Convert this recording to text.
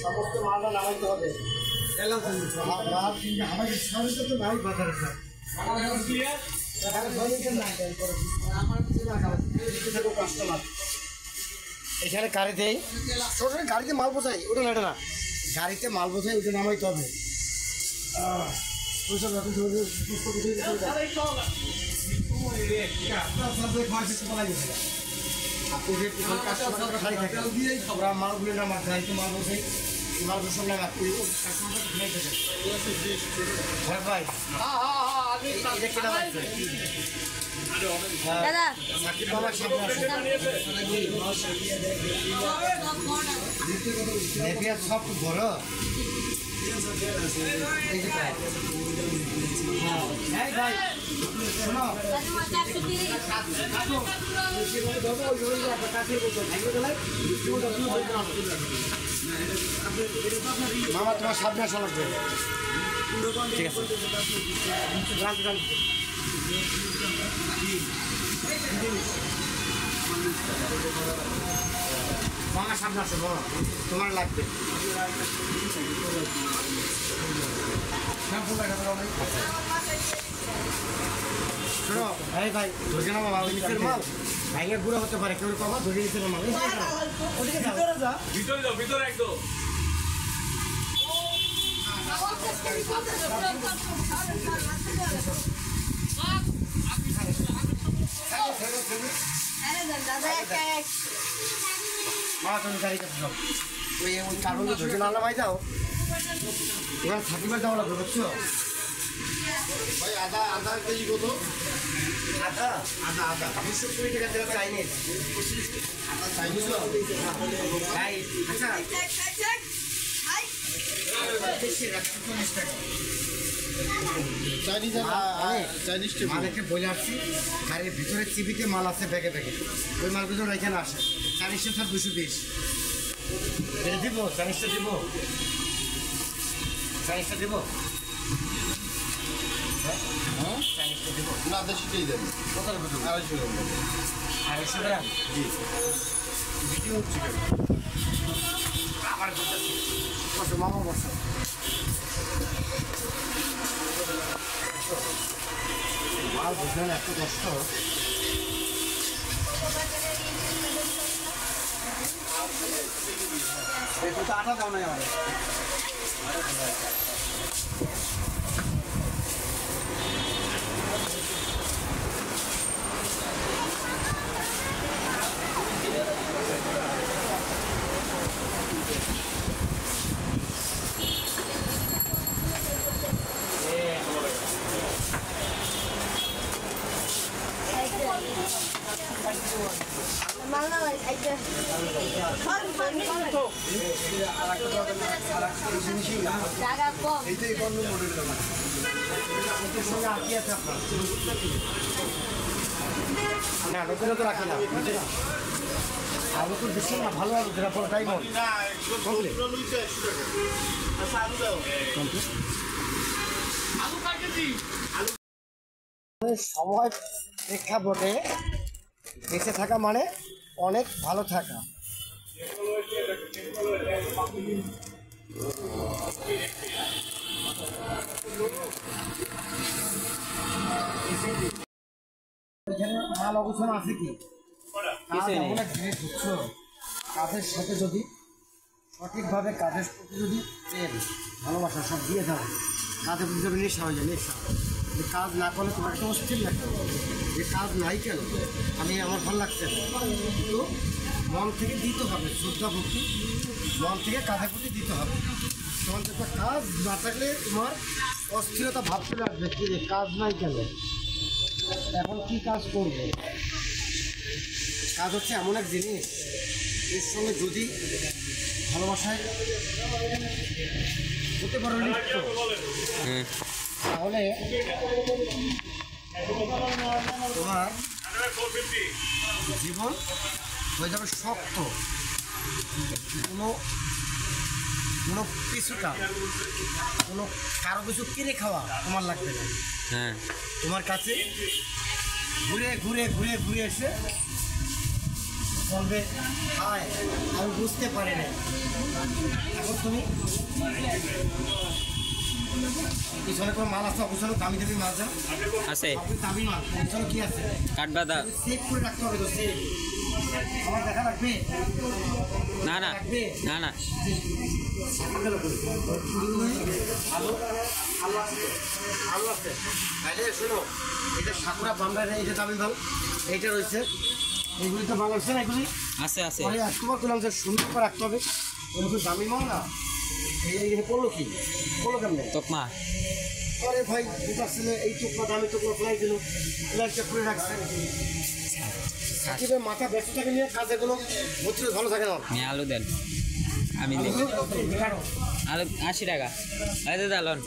সমস্ত মালটা নামাইতে হবে। এখানে গাড়িতেই গাড়িতে মাল বোঝাই ওটা না, এটা না, গাড়িতে মাল বোঝাই ওটা নামাইতে হবে। মালগুলো নামা গাড়িতে মাল বোঝাই মাল বসে লাগা ভাই সাকিব বাবার সামনে আছে সব বড় ভাই শোনো মামা তোমার সামনে আসা লাগবে। ঠিক আছে মামা সামনে আসো, তোমার লাগবে। শোনো ভাই ভাই ধরে না মামা নিচের মাল ভাইয়ের গুঁড়ো হতে পারে, কেউ পাবা ধরে নিচের মাল ভিতরে যাও, ভিতরে একদম মা তুমি গাড়ি কাছে যাও, ওই কার্বনটা ধরে না ভাই যাও, এবার থাকিবার যাওয়া লাগবে বুঝছো ভাই। আদা আদা কেজি কত? আদা আদা আদা 220 টাকা দেওয়া চাইনি, আদা চাইনি তো ভাই। আচ্ছা মালিককে বলে আসছি গাড়ির ভিতরে চিবিতে মাল আছে ব্যাগে ব্যাগে, ওই মালগুলো এখানে আসে। 40 টাকা 220 দিব, 40টা দিব, 40টা দিব, হ্যাঁ 40টা দিব না, বেশিটাই দেবেন। কত 250 গ্রাম জি ভিডিও হচ্ছে আমার বসো মামা বসো। মাল বুঝলেন এত কষ্ট, আটা দাও না আমার না নতুন তো রাখি না, আলু তো বেশি না, ভালো আলু যেটা পরে তাই মন সময় প্রেক্ষাপটে বেঁচে থাকা মানে অনেক ভালো থাকা। মাল অবস্থান আছে কি বুঝছো, কাজের সাথে যদি সঠিকভাবে কাজের প্রতি যদি প্রেম ভালোবাসা সব দিয়ে যাবে, কাজের প্রতি যাবে নেশা হয়ে যায়। নেশা যে কাজ না করলে তোমার একটা অস্থির লাগবে, যে কাজ নাই কেন আমি আমার ভালো লাগছে না, কিন্তু মন থেকে দিতে হবে, শ্রদ্ধা ভক্তি মন থেকে কাজের প্রতি দিতে হবে। তোমার একটা কাজ না থাকলে তোমার অস্থিরতা ভাব চলে আসবে, কি কাজ নাই কেন, এখন কি কাজ করবো। কাজ হচ্ছে এমন এক জিনিস, এর সঙ্গে যদি ভালোবাসায় হতে পারো লিপ্ত, তাহলে তোমার জীবন হয়ে যাবে শক্ত। কোনো কিছুটা কারো কিছু কিনে খাওয়া তোমার লাগবে না, তোমার কাছে ঘুরে ঘুরে ঘুরে ঘুরে এসে চলবে খায় আমি বুঝতে পারি না। এখন তুমি পিছনে কোনো মাল আছে, পিছনে দামি দামি মাল আছে, দামি মাল পিছনে কি আছে কাঠবাদা। সেভ করে রাখতে হবে তো, সেভ আমার দেখা রাখবে না না রাখবে না না, আলু আলু আছে, আলু আছে। তাহলে শোনো, এটা সাকুরা বাম্বাই, এটা দামি মাল, এইটা রয়েছে, এইগুলি তো ভালো হচ্ছে না, এগুলি আছে আছে। আমি একবার করলাম যে সুন্দর করে রাখতে হবে, এরকম দামি মাল না। এই পড়লো কি পড়লো কেমন তকমা আরে ভাই দুটা ছেলে এই টুকরা দামি টুকরা ফেলাই দিল, ফ্লাইটটা খুলে রাখছে। সাকিবের মাথা ব্যস্ত থাকে নিয়ে কাজে কোনো মধ্যে ভালো থাকে না। নিয়ে আলু দেন, আমি দিই। আলু 80 টাকা। এই দাদা লন।